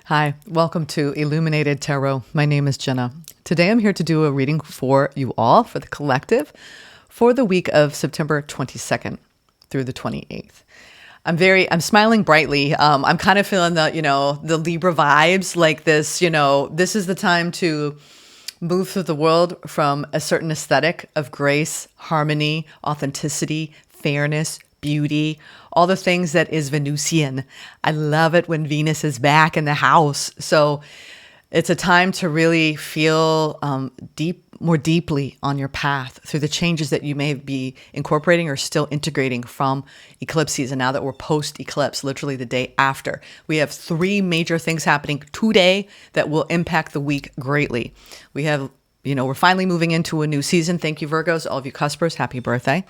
Hi, welcome to Illuminated Tarot. My name is Jenna. Today I'm here to do a reading for you all, for the collective, for the week of September 22nd through the 28th. I'm smiling brightly. I'm kind of feeling the Libra vibes, like this, this is the time to move through the world from a certain aesthetic of grace, harmony, authenticity, fairness, beauty, all the things that is Venusian. I love it when Venus is back in the house. So it's a time to really feel more deeply on your path through the changes that you may be incorporating or still integrating from eclipse season. Now that we're post-eclipse, literally the day after, we have three major things happening today that will impact the week greatly. We have, we're finally moving into a new season. Thank you, Virgos, all of you cuspers. Happy birthday.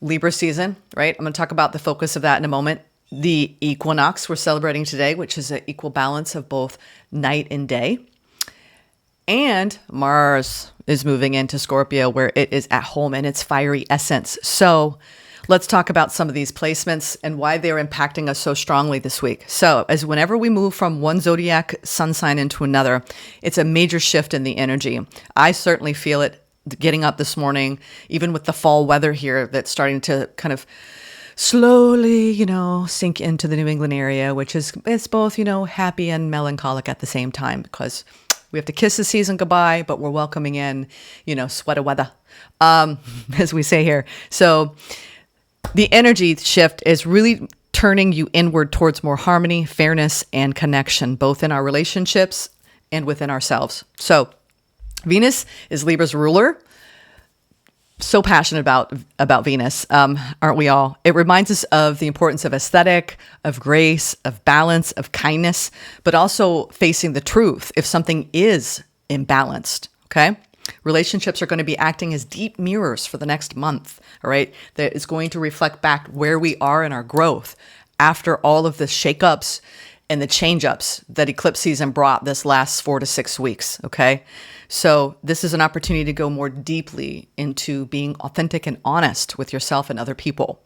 Libra season, right? I'm going to talk about the focus of that in a moment. The equinox we're celebrating today, which is an equal balance of both night and day. And Mars is moving into Scorpio, where it is at home in its fiery essence. So let's talk about some of these placements and why they're impacting us so strongly this week. So as whenever we move from one zodiac sun sign into another, it's a major shift in the energy. I certainly feel it getting up this morning, even with the fall weather here that's starting to kind of slowly, sink into the New England area, which is, it's both, happy and melancholic at the same time, because we have to kiss the season goodbye, but we're welcoming in, sweater weather, as we say here. So the energy shift is really turning you inward towards more harmony, fairness, and connection, both in our relationships and within ourselves. So Venus is Libra's ruler. So passionate about Venus, aren't we all? It reminds us of the importance of aesthetic, of grace, of balance, of kindness, but also facing the truth if something is imbalanced, okay? Relationships are going to be acting as deep mirrors for the next month, all right? That is going to reflect back where we are in our growth after all of the shakeups and the change-ups that eclipse season brought this last 4 to 6 weeks, okay? So this is an opportunity to go more deeply into being authentic and honest with yourself and other people.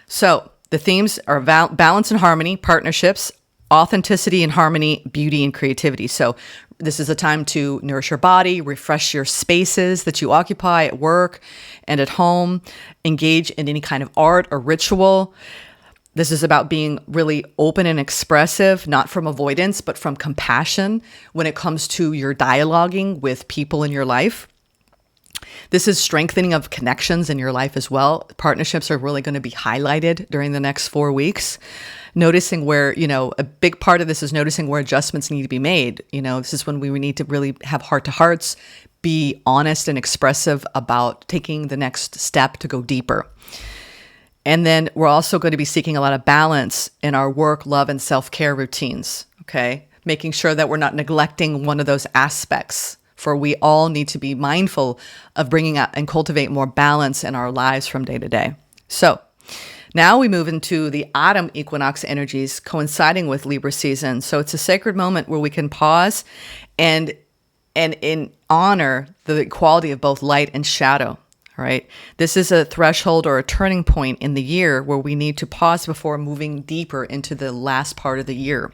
So the themes are balance and harmony, partnerships, authenticity and harmony, beauty and creativity. So this is a time to nourish your body, refresh your spaces that you occupy at work and at home, engage in any kind of art or ritual. This is about being really open and expressive, not from avoidance, but from compassion when it comes to your dialoguing with people in your life. This is strengthening of connections in your life as well. Partnerships are really going to be highlighted during the next 4 weeks. Noticing where, a big part of this is noticing where adjustments need to be made. This is when we need to really have heart-to-hearts, be honest and expressive about taking the next step to go deeper. And then we're also going to be seeking a lot of balance in our work, love, and self-care routines, okay? Making sure that we're not neglecting one of those aspects, for we all need to be mindful of bringing out and cultivate more balance in our lives from day to day. So now we move into the autumn equinox energies coinciding with Libra season. So it's a sacred moment where we can pause and honor the equality of both light and shadow. All right. This is a threshold or a turning point in the year where we need to pause before moving deeper into the last part of the year.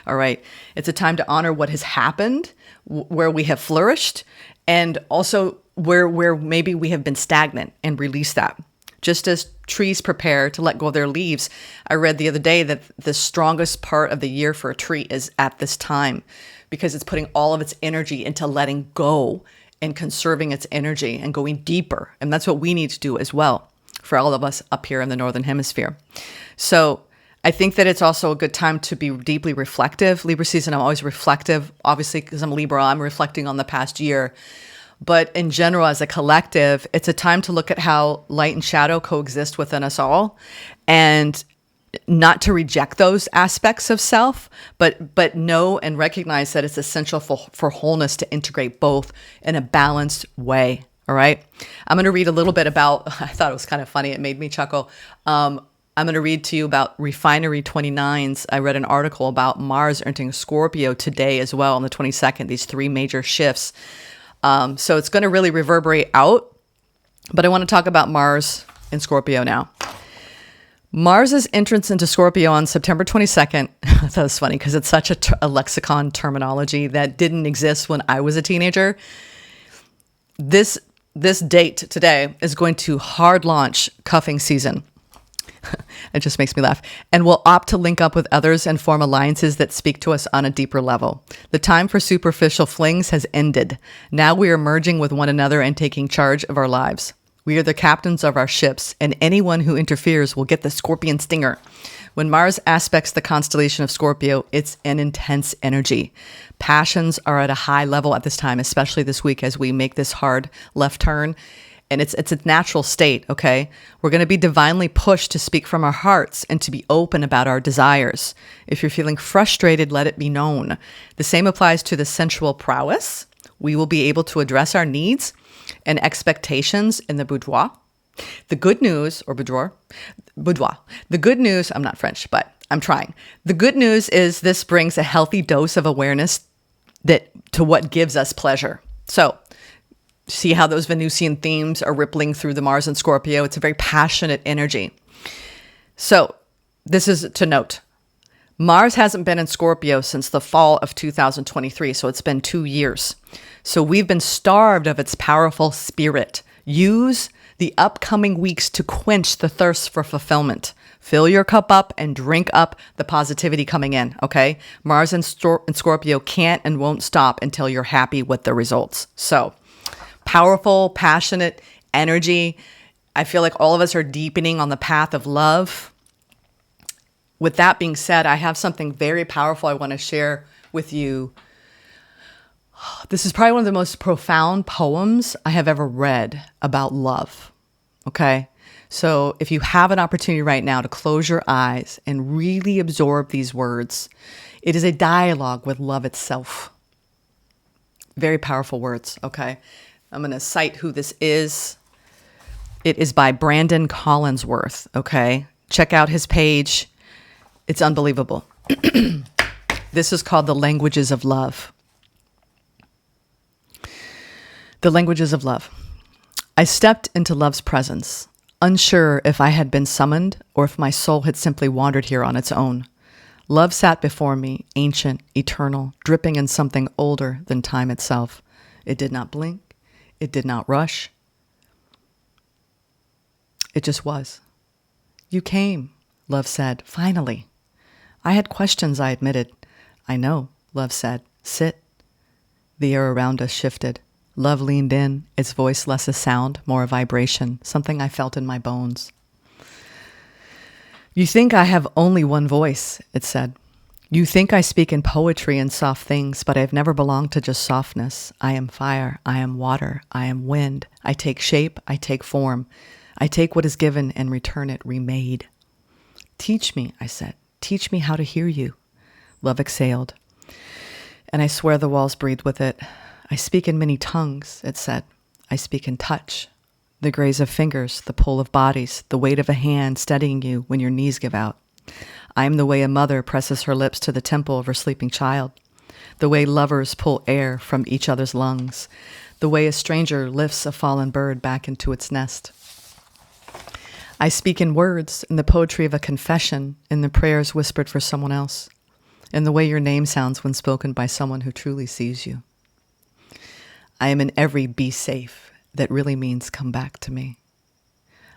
All right. It's a time to honor what has happened, where we have flourished, and also where maybe we have been stagnant, and release that. Just as trees prepare to let go of their leaves, I read the other day that the strongest part of the year for a tree is at this time, because it's putting all of its energy into letting go and conserving its energy and going deeper. And that's what we need to do as well for all of us up here in the Northern Hemisphere. So I think that it's also a good time to be deeply reflective. Libra season, I'm always reflective. Obviously, because I'm Libra, I'm reflecting on the past year. But in general, as a collective, it's a time to look at how light and shadow coexist within us all, and not to reject those aspects of self, but know and recognize that it's essential for wholeness to integrate both in a balanced way. All right. I'm going to read a little bit about, I thought it was kind of funny. It made me chuckle. I'm going to read to you about Refinery 29's. I read an article about Mars entering Scorpio today as well on the 22nd, these three major shifts. So it's going to really reverberate out, but I want to talk about Mars in Scorpio now. Mars's entrance into Scorpio on September 22nd. That was funny because it's such a lexicon terminology that didn't exist when I was a teenager. This date today is going to hard launch cuffing season. It just makes me laugh. And we'll opt to link up with others and form alliances that speak to us on a deeper level. The time for superficial flings has ended. Now we are merging with one another and taking charge of our lives. We are the captains of our ships, and anyone who interferes will get the scorpion stinger. When Mars aspects the constellation of Scorpio, it's an intense energy. Passions are at a high level at this time, especially this week as we make this hard left turn. And it's a natural state, okay? We're going to be divinely pushed to speak from our hearts and to be open about our desires. If you're feeling frustrated, let it be known. The same applies to the sensual prowess. We will be able to address our needs and expectations in the boudoir. The good news, or boudoir. The good news, I'm not French, but I'm trying. The good news is this brings a healthy dose of awareness to what gives us pleasure. So, see how those Venusian themes are rippling through the Mars and Scorpio? It's a very passionate energy. So this is to note. Mars hasn't been in Scorpio since the fall of 2023, so it's been 2 years. So we've been starved of its powerful spirit. Use the upcoming weeks to quench the thirst for fulfillment. Fill your cup up and drink up the positivity coming in, okay? Mars and Scorpio can't and won't stop until you're happy with the results. So, powerful, passionate energy. I feel like all of us are deepening on the path of love. With that being said, I have something very powerful I want to share with you. This is probably one of the most profound poems I have ever read about love. Okay? So if you have an opportunity right now to close your eyes and really absorb these words, it is a dialogue with love itself. Very powerful words, okay? I'm going to cite who this is. It is by Brandon Collinsworth, okay? Check out his page. It's unbelievable. This is called The Languages of Love. The Languages of Love. I stepped into love's presence, unsure if I had been summoned or if my soul had simply wandered here on its own. Love sat before me, ancient, eternal, dripping in something older than time itself. It did not blink. It did not rush. It just was. You came, love said, finally. I had questions, I admitted. I know, love said. Sit. The air around us shifted. Love leaned in, its voice less a sound, more a vibration, something I felt in my bones. You think I have only one voice, it said. You think I speak in poetry and soft things, but I've never belonged to just softness. I am fire, I am water, I am wind. I take shape, I take form. I take what is given and return it remade. Teach me, I said. Teach me how to hear you. Love exhaled. And I swear the walls breathed with it. I speak in many tongues, it said. I speak in touch. The graze of fingers, the pull of bodies, the weight of a hand steadying you when your knees give out. I am the way a mother presses her lips to the temple of her sleeping child. The way lovers pull air from each other's lungs. The way a stranger lifts a fallen bird back into its nest. I speak in words, in the poetry of a confession, in the prayers whispered for someone else, in the way your name sounds when spoken by someone who truly sees you. I am in every be safe that really means come back to me.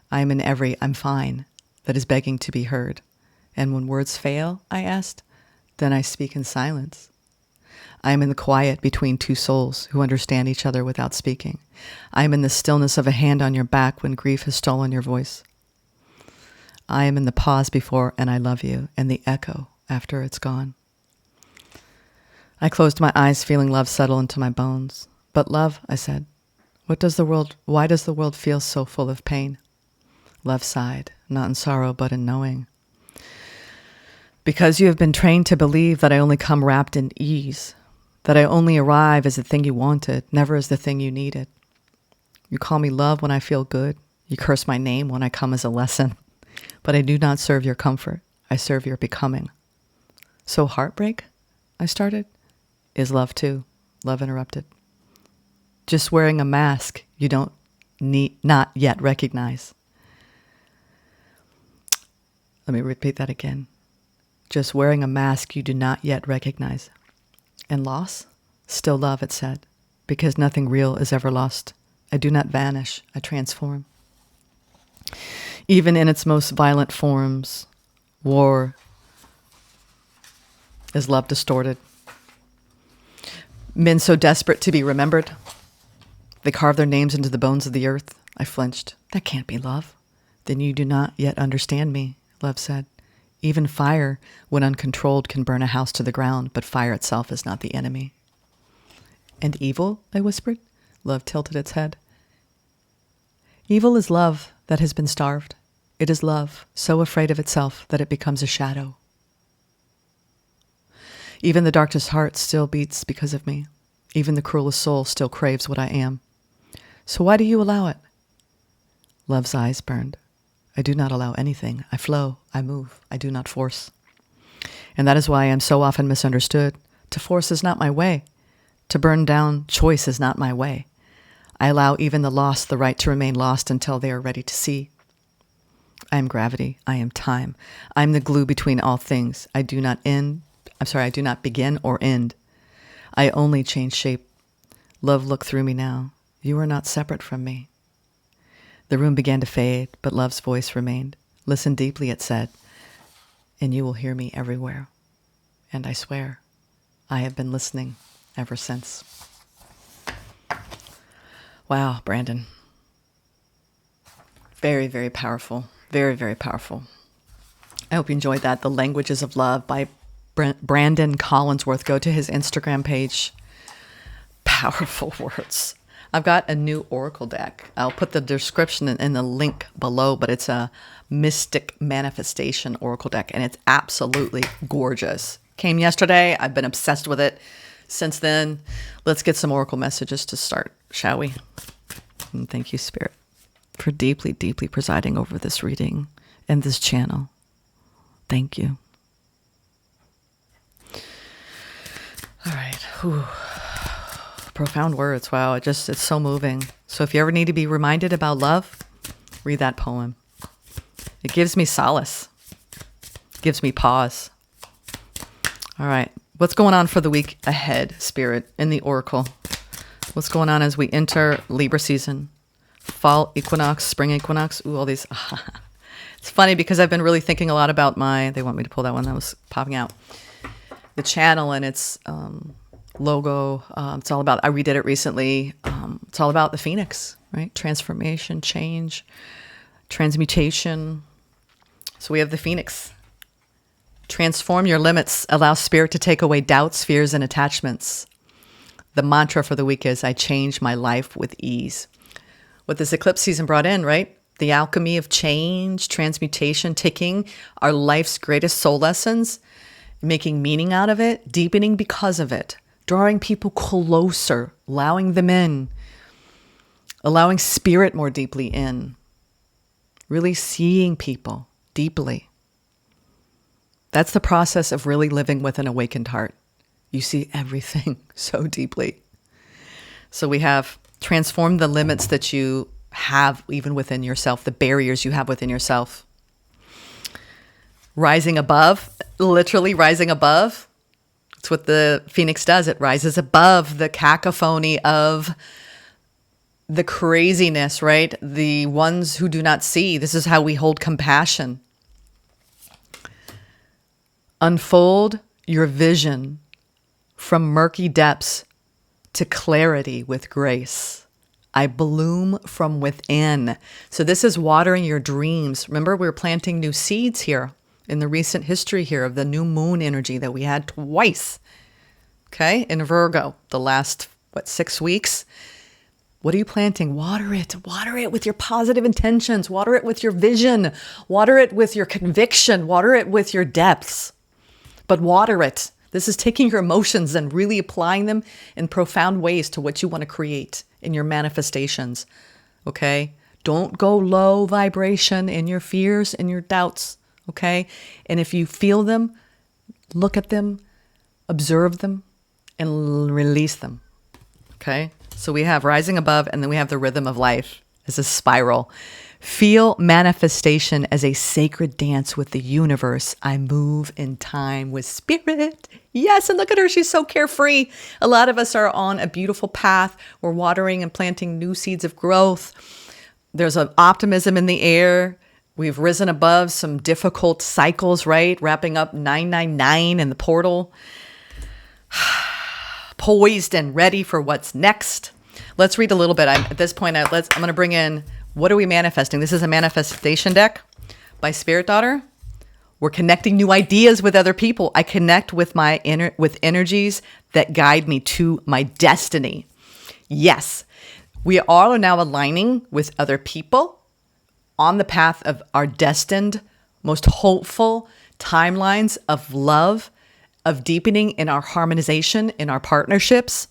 I am in every I'm fine that is begging to be heard. And when words fail, I asked, then I speak in silence. I am in the quiet between two souls who understand each other without speaking. I am in the stillness of a hand on your back when grief has stolen your voice. I am in the pause before and I love you and the echo after it's gone. I closed my eyes, feeling love settle into my bones. But love, I said, why does the world feel so full of pain? Love sighed, not in sorrow, but in knowing. Because you have been trained to believe that I only come wrapped in ease, that I only arrive as the thing you wanted, never as the thing you needed. You call me love when I feel good. You curse my name when I come as a lesson. But I do not serve your comfort. I serve your becoming. So heartbreak, I started, is love too. Love interrupted. Just wearing a mask you don't not yet recognize. Let me repeat that again. Just wearing a mask you do not yet recognize. And loss? Still love, it said, because nothing real is ever lost. I do not vanish, I transform. Even in its most violent forms, war is love distorted. Men so desperate to be remembered, they carve their names into the bones of the earth. I flinched. That can't be love. Then you do not yet understand me, love said. Even fire, when uncontrolled, can burn a house to the ground, but fire itself is not the enemy. And evil, I whispered. Love tilted its head. Evil is love that has been starved. It is love, so afraid of itself that it becomes a shadow. Even the darkest heart still beats because of me. Even the cruelest soul still craves what I am. So why do you allow it? Love's eyes burned. I do not allow anything. I flow, I move, I do not force. And that is why I am so often misunderstood. To force is not my way. To burn down choice is not my way. I allow even the lost the right to remain lost until they are ready to see. I am gravity. I am time. I am the glue between all things. I do not begin or end. I only change shape. Love, look through me now. You are not separate from me. The room began to fade, but love's voice remained. Listen deeply, it said, and you will hear me everywhere. And I swear, I have been listening ever since. Wow, Brandon. Very, very powerful. Very, very powerful. I hope you enjoyed that. The Languages of Love by Brandon Collinsworth. Go to his Instagram page. Powerful words. I've got a new oracle deck. I'll put the description in the link below, but it's a mystic manifestation oracle deck, and it's absolutely gorgeous. Came yesterday. I've been obsessed with it since then. Let's get some oracle messages to start, shall we? And thank you, Spirit, for deeply, deeply presiding over this reading and this channel. Thank you. All right. Whew. Profound words. Wow. It's so moving. So if you ever need to be reminded about love, read that poem. It gives me solace. It gives me pause. All right. What's going on for the week ahead, Spirit, in the Oracle? What's going on as we enter Libra season? Fall equinox, spring equinox. Ooh, all these. It's funny because I've been really thinking a lot about they want me to pull that one that was popping out. The channel and its logo. It's all about, I redid it recently. It's all about the phoenix, right? Transformation, change, transmutation. So we have the phoenix. Transform your limits. Allow spirit to take away doubts, fears, and attachments. The mantra for the week is, I change my life with ease. What this eclipse season brought in, right? The alchemy of change, transmutation, taking our life's greatest soul lessons, making meaning out of it, deepening because of it, drawing people closer, allowing them in, allowing spirit more deeply in, really seeing people deeply. That's the process of really living with an awakened heart. You see everything so deeply. So we have transformed the limits that you have even within yourself, the barriers you have within yourself. Rising above, literally rising above. It's what the phoenix does. It rises above the cacophony of the craziness, right? The ones who do not see. This is how we hold compassion. Unfold your vision from murky depths to clarity with grace. I bloom from within. So this is watering your dreams. Remember, we're planting new seeds here in the recent history here of the new moon energy that we had twice, okay, in Virgo, the last, 6 weeks? What are you planting? Water it. Water it with your positive intentions. Water it with your vision. Water it with your conviction. Water it with your depths. But water it. This is taking your emotions and really applying them in profound ways to what you want to create in your manifestations, okay? Don't go low vibration in your fears and your doubts, okay? And if you feel them, look at them, observe them, and release them, okay? So we have rising above, and then we have the rhythm of life as a spiral. Feel manifestation as a sacred dance with the universe. I move in time with spirit. Yes, and look at her. She's so carefree. A lot of us are on a beautiful path. We're watering and planting new seeds of growth. There's an optimism in the air. We've risen above some difficult cycles, right? Wrapping up 999 in the portal. Poised and ready for what's next. Let's read a little bit. At this point, I'm going to bring in, what are we manifesting? This is a manifestation deck by Spirit Daughter. We're connecting new ideas with other people. I connect with with energies that guide me to my destiny. Yes, we all are now aligning with other people on the path of our destined, most hopeful timelines of love, of deepening in our harmonization, in our partnerships,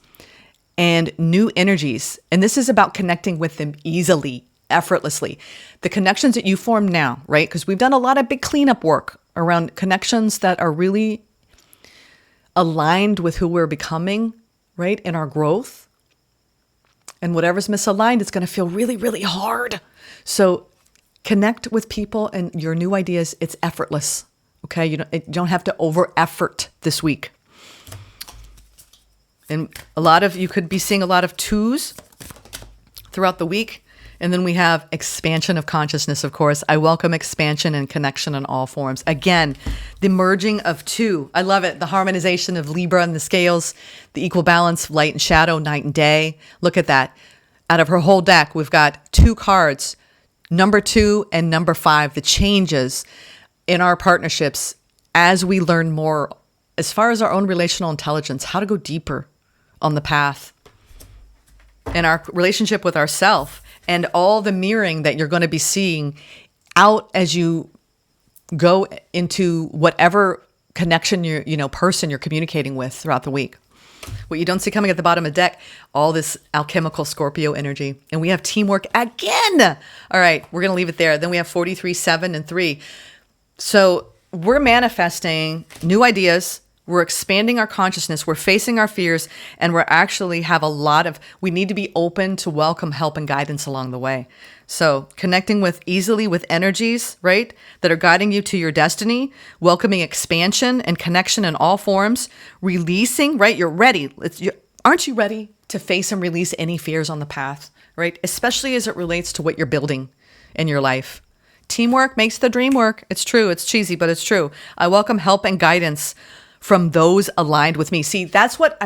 and new energies. And this is about connecting with them easily, effortlessly. The connections that you form now, right? Because we've done a lot of big cleanup work around connections that are really aligned with who we're becoming, right? In our growth. And whatever's misaligned, it's going to feel really, really hard. So connect with people and your new ideas. It's effortless. Okay. You don't have to over effort this week. And you could be seeing a lot of twos throughout the week. And then we have expansion of consciousness, of course. I welcome expansion and connection in all forms. Again, the merging of two. I love it. The harmonization of Libra and the scales, the equal balance of light and shadow, night and day. Look at that. Out of her whole deck, we've got two cards, number 2 and number 5, the changes in our partnerships as we learn more as far as our own relational intelligence, how to go deeper on the path in our relationship with ourselves. And all the mirroring that you're going to be seeing out as you go into whatever connection person you're communicating with throughout the week. What you don't see coming at the bottom of the deck, all this alchemical Scorpio energy. And we have teamwork again. All right, we're going to leave it there. Then we have 43, 7, and 3. So we're manifesting new ideas. We're expanding our consciousness. We're facing our fears, and we're actually we need to be open to welcome help and guidance along the way. So connecting easily with energies, right, that are guiding you to your destiny, welcoming expansion and connection in all forms, releasing, right? You're ready. Aren't you ready to face and release any fears on the path, right? Especially as it relates to what you're building in your life. Teamwork makes the dream work. It's true. It's cheesy, but it's true. I welcome help and guidance from those aligned with me. See, the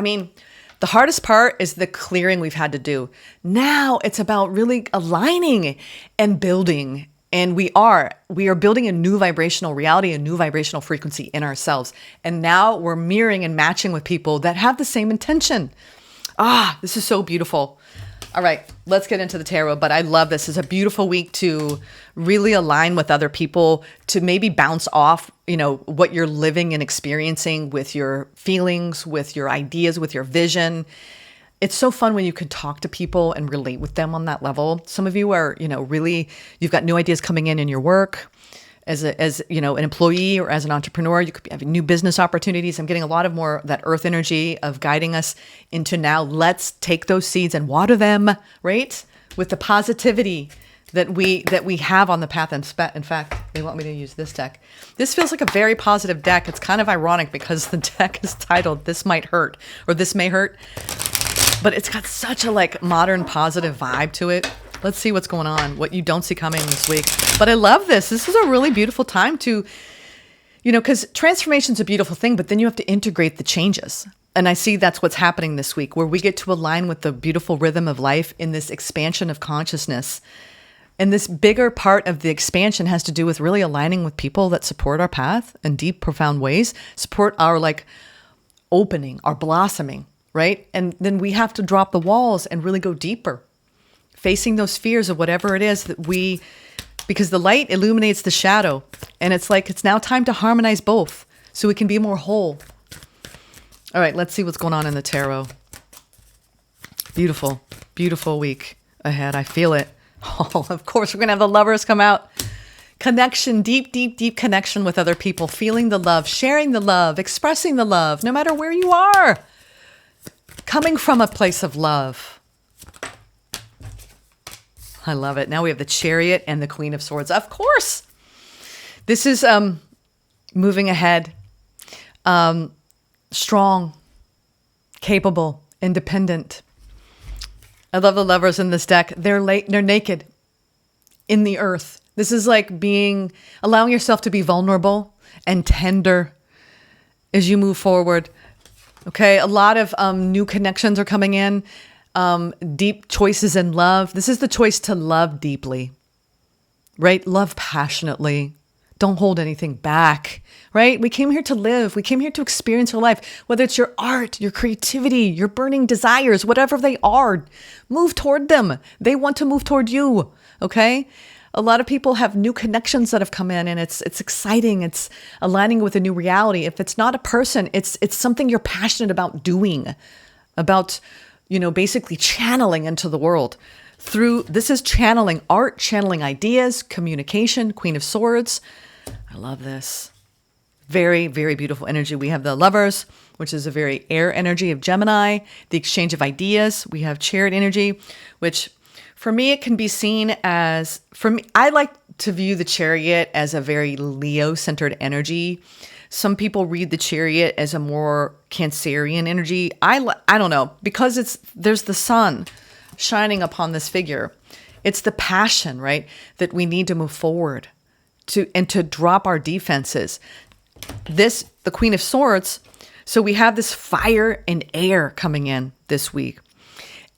hardest part is the clearing we've had to do. Now it's about really aligning and building. And we are building a new vibrational reality, a new vibrational frequency in ourselves. And now we're mirroring and matching with people that have the same intention. This is so beautiful. All right, let's get into the tarot. But I love this. It's a beautiful week to really align with other people, to maybe bounce off, what you're living and experiencing with your feelings, with your ideas, with your vision. It's so fun when you can talk to people and relate with them on that level. Some of you are, really, you've got new ideas coming in your work. As an employee or as an entrepreneur, you could be having new business opportunities. I'm getting a lot of more that earth energy of guiding us into now. Let's take those seeds and water them, right? With the positivity that we have on the path. In fact, they want me to use this deck. This feels like a very positive deck. It's kind of ironic because the deck is titled "This Might Hurt" or "This May Hurt," but it's got such a modern positive vibe to it. Let's see what's going on, what you don't see coming this week. But I love this. This is a really beautiful time to, because transformation is a beautiful thing, but then you have to integrate the changes. And I see that's what's happening this week, where we get to align with the beautiful rhythm of life in this expansion of consciousness. And this bigger part of the expansion has to do with really aligning with people that support our path in deep, profound ways, support our opening, our blossoming, right? And then we have to drop the walls and really go deeper. Facing those fears of whatever it is because the light illuminates the shadow, and it's now time to harmonize both so we can be more whole. All right, let's see what's going on in the tarot. Beautiful, beautiful week ahead. I feel it. Oh, of course, we're going to have the lovers come out. Connection, deep, deep, deep connection with other people, feeling the love, sharing the love, expressing the love, no matter where you are. Coming from a place of love. I love it. Now we have the Chariot and the Queen of Swords. Of course. This is moving ahead. Strong, capable, independent. I love the Lovers in this deck. They're naked in the earth. This is like allowing yourself to be vulnerable and tender as you move forward. Okay, a lot of new connections are coming in. Deep choices in love. This is the choice to love deeply, right? Love passionately. Don't hold anything back, right? We came here to live. We came here to experience our life, whether it's your art, your creativity, your burning desires, whatever they are, move toward them. They want to move toward you, okay? A lot of people have new connections that have come in, and it's exciting. It's aligning with a new reality. If it's not a person, it's something you're passionate about doing, about, basically channeling into the world. This is channeling art, channeling ideas, communication, Queen of Swords. I love this. Very, very beautiful energy. We have the Lovers, which is a very air energy of Gemini, the exchange of ideas. We have Chariot energy, which for me, it can be seen as, I like to view the Chariot as a very Leo-centered energy. Some people read the Chariot as a more Cancerian energy. I don't know, because there's the sun shining upon this figure. It's the passion, right, that we need to move forward and to drop our defenses. The Queen of Swords, so we have this fire and air coming in this week.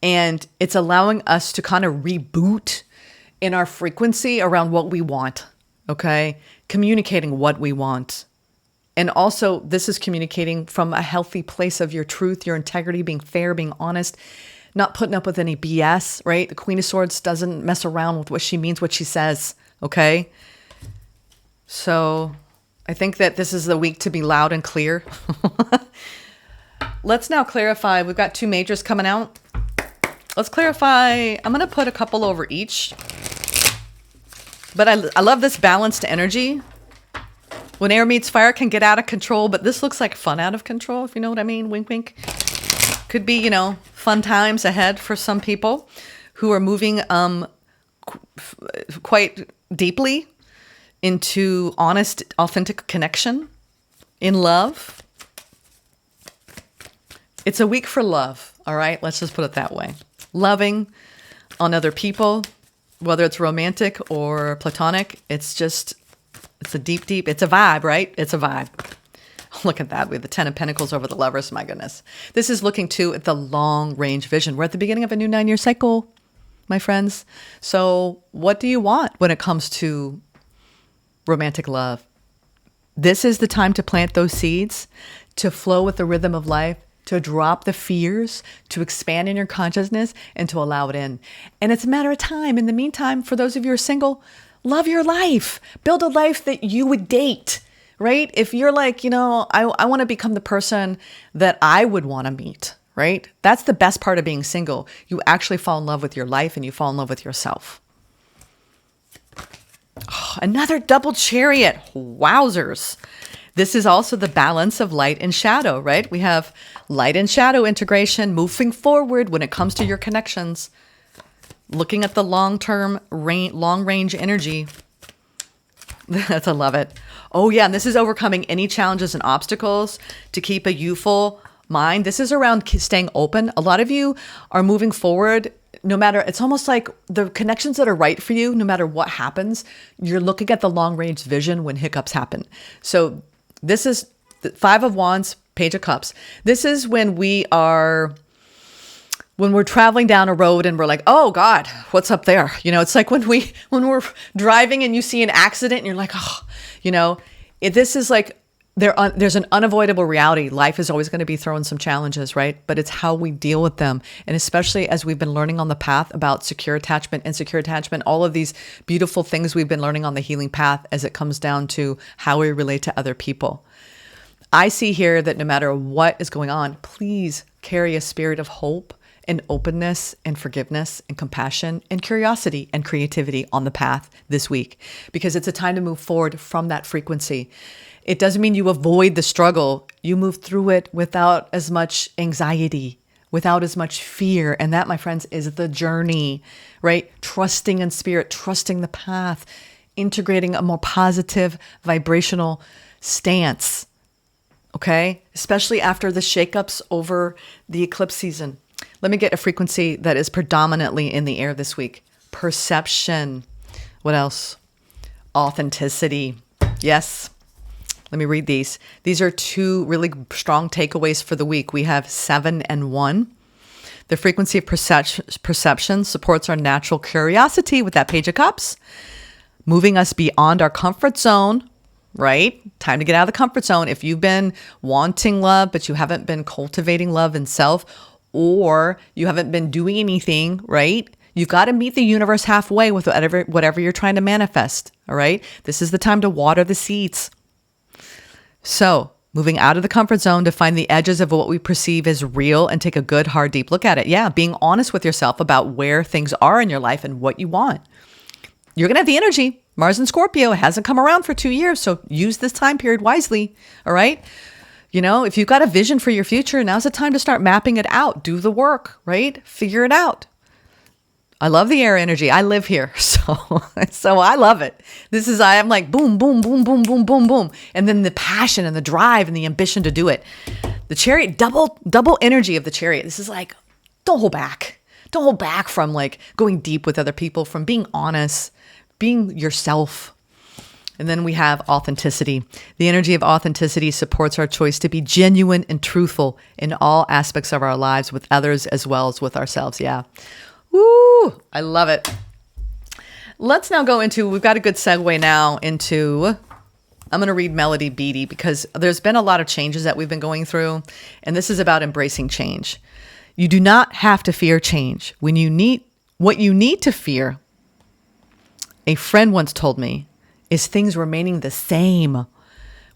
And it's allowing us to kind of reboot in our frequency around what we want, okay? Communicating what we want. And also, this is communicating from a healthy place of your truth, your integrity, being fair, being honest, not putting up with any BS, right? The Queen of Swords doesn't mess around with what she means, what she says, okay? So I think that this is the week to be loud and clear. Let's now clarify. We've got two majors coming out. Let's clarify. I'm going to put a couple over each. But I love this balanced energy. When air meets fire, it can get out of control, but this looks like fun out of control, if you know what I mean. Wink, wink. Could be, fun times ahead for some people who are moving quite deeply into honest, authentic connection in love. It's a week for love, all right? Let's just put it that way. Loving on other people, whether it's romantic or platonic, it's a deep, it's a vibe, right? It's a vibe. Look at that. We have the 10 of Pentacles over the Lovers. My goodness. This is looking too at the long range vision. We're at the beginning of a new 9-year cycle, my friends. So what do you want when it comes to romantic love? This is the time to plant those seeds, to flow with the rhythm of life, to drop the fears, to expand in your consciousness, and to allow it in. And it's a matter of time. In the meantime, for those of you who are single, love your life. Build a life that you would date, right? If you're like, I want to become the person that I would want to meet, right? That's the best part of being single. You actually fall in love with your life and you fall in love with yourself. Oh, another double Chariot. Wowzers. This is also the balance of light and shadow, right? We have light and shadow integration, moving forward when it comes to your connections. Looking at the long-term, long-range energy. I love it. Oh, yeah, and this is overcoming any challenges and obstacles to keep a youthful mind. This is around staying open. A lot of you are moving forward no matter, it's almost like the connections that are right for you, no matter what happens, you're looking at the long-range vision when hiccups happen. So this is the 5 of Wands, Page of Cups. This is when we're traveling down a road and we're like, oh God, what's up there? It's like when we're driving and you see an accident and you're like, oh, this is like, there's an unavoidable reality. Life is always going to be throwing some challenges, right? But it's how we deal with them. And especially as we've been learning on the path about secure attachment, insecure attachment, all of these beautiful things we've been learning on the healing path as it comes down to how we relate to other people. I see here that no matter what is going on, please carry a spirit of hope and openness and forgiveness and compassion and curiosity and creativity on the path this week, because it's a time to move forward from that frequency. It doesn't mean you avoid the struggle. You move through it without as much anxiety, without as much fear. And that, my friends, is the journey, right? Trusting in spirit, trusting the path, integrating a more positive vibrational stance. Okay? Especially after the shakeups over the eclipse season. Let me get a frequency that is predominantly in the air this week. Perception. What else? Authenticity. Yes. Let me read these. These are two really strong takeaways for the week. We have 7 and 1. The frequency of perception supports our natural curiosity with that Page of Cups, moving us beyond our comfort zone, right? Time to get out of the comfort zone. If you've been wanting love, but you haven't been cultivating love in self, or you haven't been doing anything, right? You've got to meet the universe halfway with whatever you're trying to manifest, all right? This is the time to water the seeds. So, moving out of the comfort zone to find the edges of what we perceive as real and take a good, hard, deep look at it. Yeah, being honest with yourself about where things are in your life and what you want. You're going to have the energy. Mars in Scorpio hasn't come around for 2 years, so use this time period wisely, all right? You know, if you've got a vision for your future, now's the time to start mapping it out. Do the work, right? Figure it out. I love the air energy. I live here, so I love it. I'm like boom, boom, boom, boom, boom, boom, boom. And then the passion and the drive and the ambition to do it. The Chariot, double energy of the Chariot. This is like, don't hold back. Don't hold back from like going deep with other people, from being honest, being yourself. And then we have authenticity. The energy of authenticity supports our choice to be genuine and truthful in all aspects of our lives with others as well as with ourselves. Yeah. Woo! I love it. Let's now go into, we've got a good segue now into, I'm going to read Melody Beattie because there's been a lot of changes that we've been going through, and this is about embracing change. You do not have to fear change. What you need to fear, a friend once told me, is things remaining the same.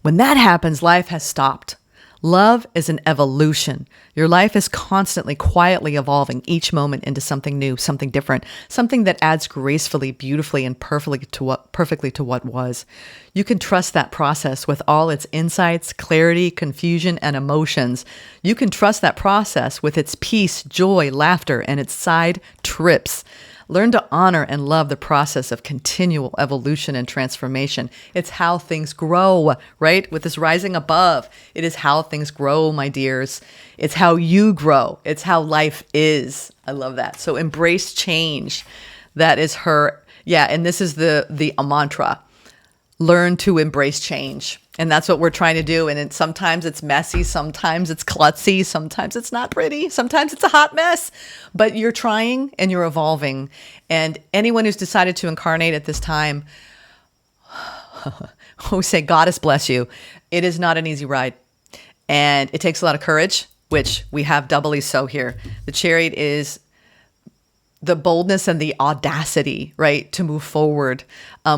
When that happens, life has stopped. Love is an evolution. Your life is constantly, quietly evolving each moment into something new, something different, something that adds gracefully, beautifully, and perfectly to what was. You can trust that process with all its insights, clarity, confusion, and emotions. You can trust that process with its peace, joy, laughter, and its side trips. Learn to honor and love the process of continual evolution and transformation. It's how things grow, right? With this rising above, it is how things grow, my dears. It's how you grow. It's how life is. I love that. So embrace change. That is her. Yeah, and this is the mantra. Learn to embrace change. And that's what we're trying to do. And sometimes it's messy. Sometimes it's klutzy. Sometimes it's not pretty. Sometimes it's a hot mess. But you're trying and you're evolving. And anyone who's decided to incarnate at this time, we say, Goddess bless you. It is not an easy ride. And it takes a lot of courage, which we have doubly so here. The Chariot is the boldness and the audacity, right, to move forward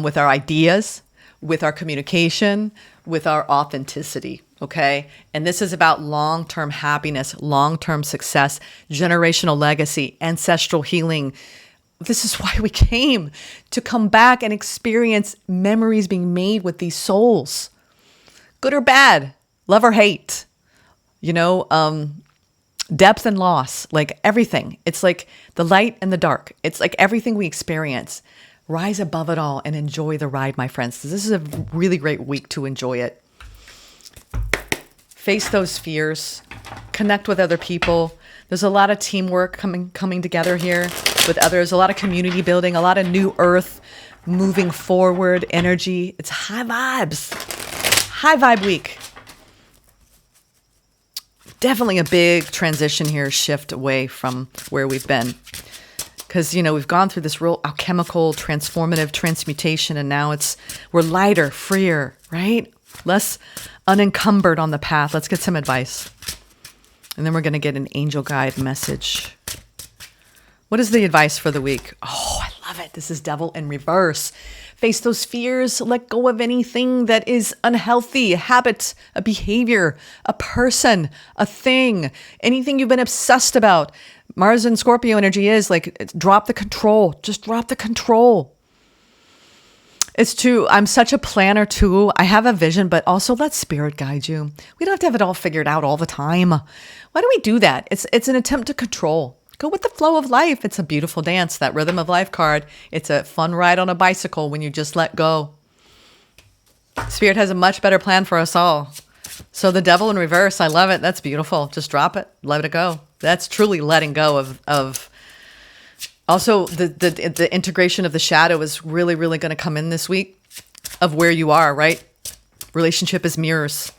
with our ideas, with our communication, with our authenticity, okay? And this is about long-term happiness, long-term success, generational legacy, ancestral healing. This is why we came, to come back and experience memories being made with these souls. Good or bad, love or hate, depth and loss, like everything. It's like the light and the dark. It's like everything we experience. Rise above it all and enjoy the ride, my friends. This is a really great week to enjoy it. Face those fears. Connect with other people. There's a lot of teamwork coming together here with others. A lot of community building. A lot of new earth moving forward energy. It's high vibes. High vibe week. Definitely a big transition here, shift away from where we've been. Because, we've gone through this real alchemical, transformative transmutation, and now we're lighter, freer, right? Less unencumbered on the path. Let's get some advice. And then we're going to get an angel guide message. What is the advice for the week? Oh, I love it. This is Devil in reverse. Face those fears. Let go of anything that is unhealthy, a habit, a behavior, a person, a thing, anything you've been obsessed about. Mars and Scorpio energy is like, drop the control. Just drop the control. It's true. I'm such a planner too. I have a vision, but also let spirit guide you. We don't have to have it all figured out all the time. Why do we do that? It's an attempt to control. Go with the flow of life. It's a beautiful dance, that rhythm of life card. It's a fun ride on a bicycle when you just let go. Spirit has a much better plan for us all. So the devil in reverse, I love it. That's beautiful. Just drop it. Let it go. That's truly letting go of also the integration of the shadow is really, really going to come in this week of where you are, right? Relationship is mirrors.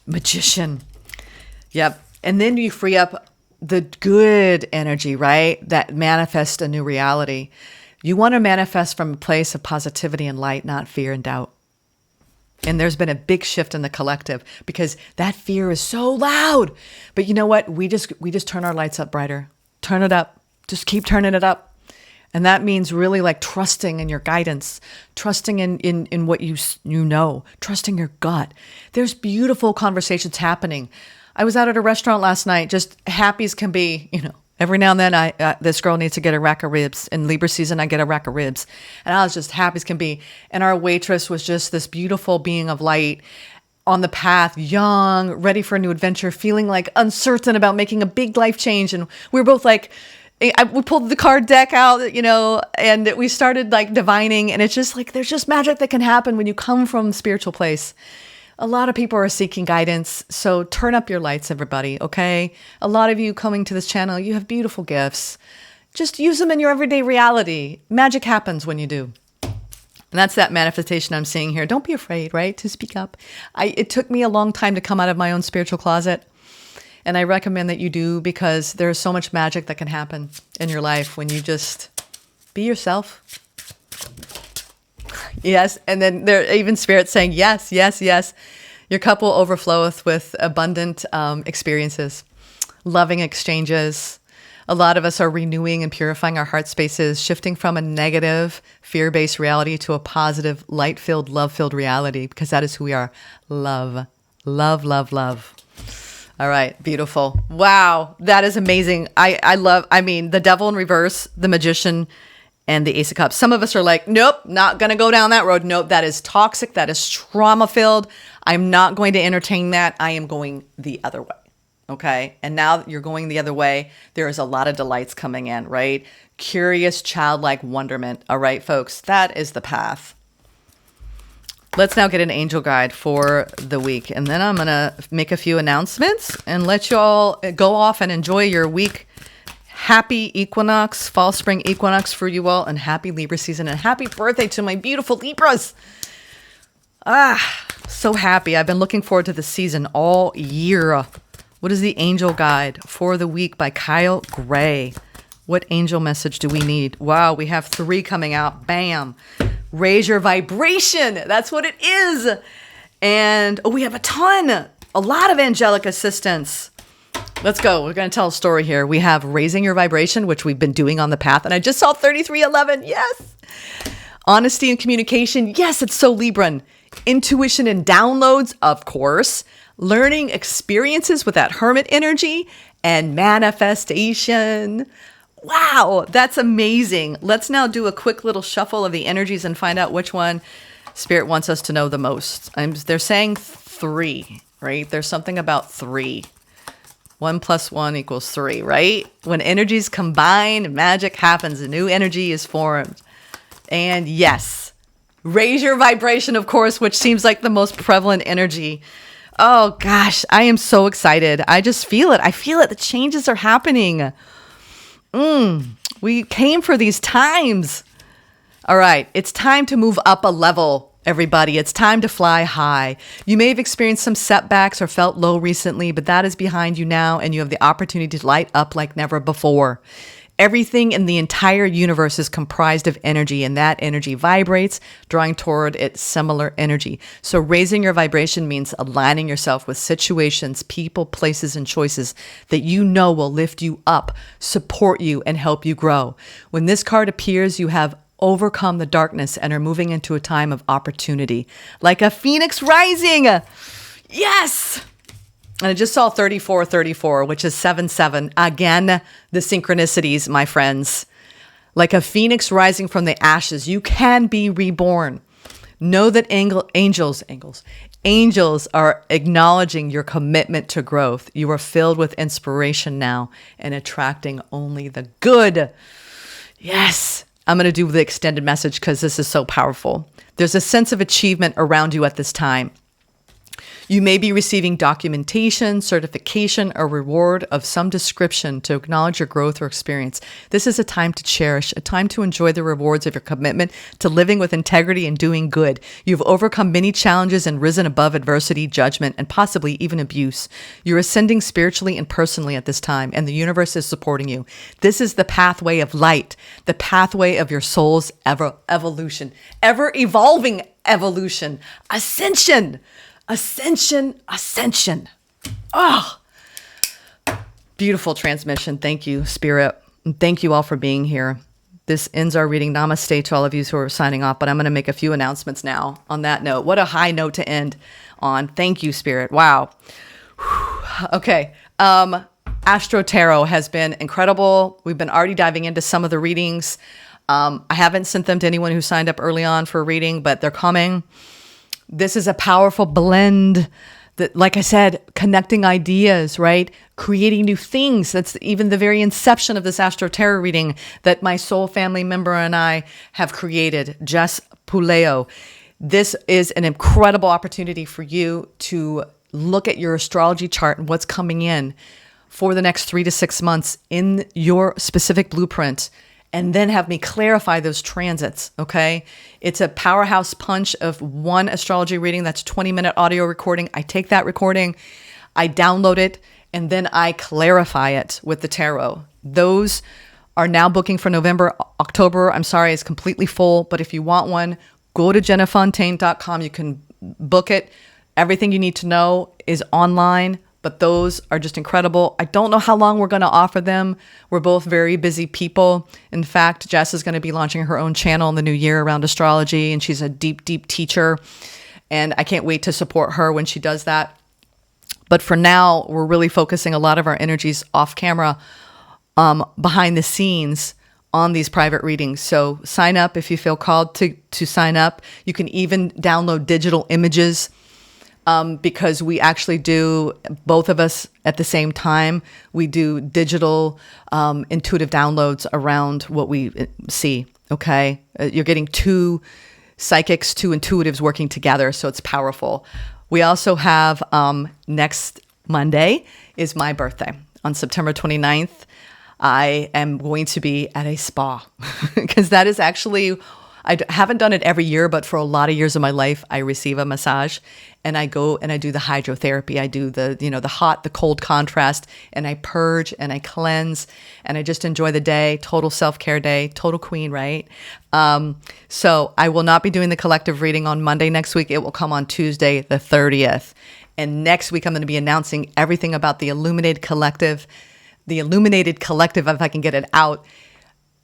Magician. Yep. And then you free up the good energy, right? That manifests a new reality. You want to manifest from a place of positivity and light, not fear and doubt. And there's been a big shift in the collective because that fear is so loud. But you know what? We just turn our lights up brighter. Turn it up. Just keep turning it up. And that means really like trusting in your guidance, trusting in what you know, trusting your gut. There's beautiful conversations happening. I was out at a restaurant last night, just happy as can be, Every now and then, this girl needs to get a rack of ribs. In Libra season, I get a rack of ribs. And I was just happy as can be. And our waitress was just this beautiful being of light on the path, young, ready for a new adventure, feeling like uncertain about making a big life change. And we were both like, we pulled the card deck out, and we started like divining. And it's just like, there's just magic that can happen when you come from a spiritual place. A lot of people are seeking guidance, so turn up your lights, everybody, okay? A lot of you coming to this channel, you have beautiful gifts. Just use them in your everyday reality. Magic happens when you do. And that's that manifestation I'm seeing here. Don't be afraid, right, to speak up. It took me a long time to come out of my own spiritual closet, and I recommend that you do because there's so much magic that can happen in your life when you just be yourself. Yes, and then there even spirits saying, yes, yes, yes. Your cup will overfloweth with abundant experiences, loving exchanges. A lot of us are renewing and purifying our heart spaces, shifting from a negative, fear-based reality to a positive, light-filled, love-filled reality, because that is who we are. Love, love, love, love. All right, beautiful. Wow, that is amazing. I mean, the devil in reverse, the magician, and the Ace of Cups. Some of us are like, nope, not going to go down that road. Nope, that is toxic. That is trauma-filled. I'm not going to entertain that. I am going the other way. Okay? And now that you're going the other way, there is a lot of delights coming in, right? Curious, childlike wonderment. All right, folks, that is the path. Let's now get an angel guide for the week. And then I'm going to make a few announcements and let you all go off and enjoy your week. Happy equinox, fall, spring equinox for you all, and happy Libra season, and happy birthday to my beautiful Libras. So happy. I've been looking forward to this season all year. What is the angel guide for the week by Kyle Gray? What angel message do we need? Wow, we have 3 coming out. Bam. Raise your vibration. That's what it is. And we have a lot of angelic assistance. Let's go. We're going to tell a story here. We have raising your vibration, which we've been doing on the path. And I just saw 3311. Yes. Honesty and communication. Yes, it's so Libran. Intuition and downloads, of course. Learning experiences with that hermit energy and manifestation. Wow, that's amazing. Let's now do a quick little shuffle of the energies and find out which one Spirit wants us to know the most. They're saying 3, right? There's something about 3. 1 + 1 = 3, right? When energies combine, magic happens. A new energy is formed. And yes, raise your vibration, of course, which seems like the most prevalent energy. Oh gosh, I am so excited. I just feel it. I feel it. The changes are happening. We came for these times. All right, it's time to move up a level. Everybody, it's time to fly high. You may have experienced some setbacks or felt low recently, but that is behind you now, and you have the opportunity to light up like never before. Everything in the entire universe is comprised of energy, and that energy vibrates, drawing toward its similar energy. So raising your vibration means aligning yourself with situations, people, places, and choices that you know will lift you up, support you, and help you grow. When this card appears, you have overcome the darkness and are moving into a time of opportunity, like a phoenix rising. Yes. And I just saw 3434, which is 77. Again, the synchronicities, my friends. Like a phoenix rising from the ashes, you can be reborn. Know that angels are acknowledging your commitment to growth. You are filled with inspiration now and attracting only the good. Yes. I'm going to do the extended message because this is so powerful. There's a sense of achievement around you at this time. You may be receiving documentation, certification, or reward of some description to acknowledge your growth or experience. This is a time to cherish, a time to enjoy the rewards of your commitment to living with integrity and doing good. You've overcome many challenges and risen above adversity, judgment, and possibly even abuse. You're ascending spiritually and personally at this time, and the universe is supporting you. This is the pathway of light, the pathway of your soul's evolution, ever-evolving evolution, ascension. Ascension. Oh, beautiful transmission. Thank you, Spirit. And thank you all for being here. This ends our reading. Namaste to all of you who are signing off, but I'm going to make a few announcements now on that note. What a high note to end on. Thank you, Spirit. Wow. Okay. Astro-Tarot has been incredible. We've been already diving into some of the readings. I haven't sent them to anyone who signed up early on for a reading, but they're coming. This is a powerful blend that, like I said, connecting ideas, right? Creating new things. That's even the very inception of this Astro-Tarot reading that my soul family member and I have created, Jess PULEO. This is an incredible opportunity for you to look at your astrology chart and what's coming in for the next 3 to 6 months in your specific blueprint, and then have me clarify those transits, okay? It's a powerhouse punch of one astrology reading. That's a 20-minute audio recording. I take that recording, I download it, and then I clarify it with the tarot. Those are now booking for November. October, I'm sorry, is completely full, but if you want one, go to jennafontaine.com. You can book it. Everything you need to know is online. But those are just incredible. I don't know how long we're going to offer them. We're both very busy people. In fact, Jess is going to be launching her own channel in the new year around astrology, and she's a deep, deep teacher. And I can't wait to support her when she does that. But for now, we're really focusing a lot of our energies off camera, behind the scenes on these private readings. So sign up if you feel called to sign up. You can even download digital images. Because we actually do, both of us at the same time, we do digital intuitive downloads around what we see, okay? You're getting two psychics, two intuitives working together, so it's powerful. We also have next Monday is my birthday. On September 29th, I am going to be at a spa because that is actually... I haven't done it every year, but for a lot of years of my life, I receive a massage and I go and I do the hydrotherapy. I do the hot, the cold contrast, and I purge and I cleanse and I just enjoy the day. Total self-care day, total queen, right? So I will not be doing the collective reading on Monday next week. It will come on Tuesday, the 30th. And next week, I'm going to be announcing everything about the Illuminated Collective, if I can get it out.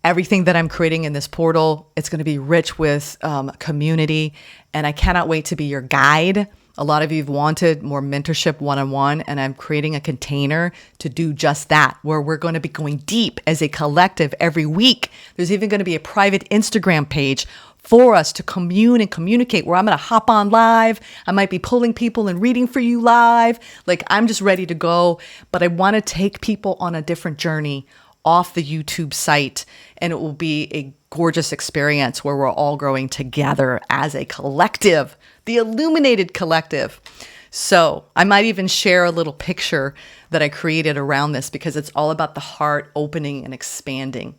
Everything that I'm creating in this portal, it's going to be rich with community, and I cannot wait to be your guide. A lot of you have wanted more mentorship one-on-one, and I'm creating a container to do just that, where we're going to be going deep as a collective every week. There's even going to be a private Instagram page for us to commune and communicate, where I'm going to hop on live. I might be pulling people and reading for you live. Like, I'm just ready to go, but I want to take people on a different journey off the YouTube site, and it will be a gorgeous experience where we're all growing together as a collective, the Illuminated Collective. So I might even share a little picture that I created around this because it's all about the heart opening and expanding.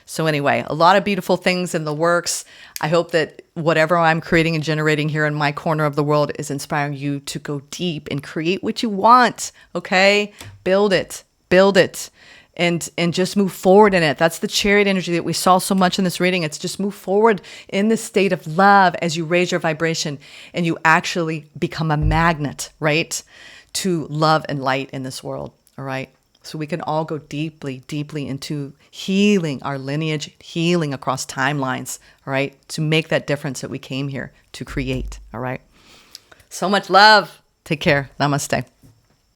So anyway, a lot of beautiful things in the works. I hope that whatever I'm creating and generating here in my corner of the world is inspiring you to go deep and create what you want, okay? Build it. And just move forward in it. That's the chariot energy that we saw so much in this reading. It's just move forward in the state of love as you raise your vibration and you actually become a magnet, right, to love and light in this world, all right? So we can all go deeply, deeply into healing our lineage, healing across timelines, all right, to make that difference that we came here to create, all right? So much love. Take care. Namaste.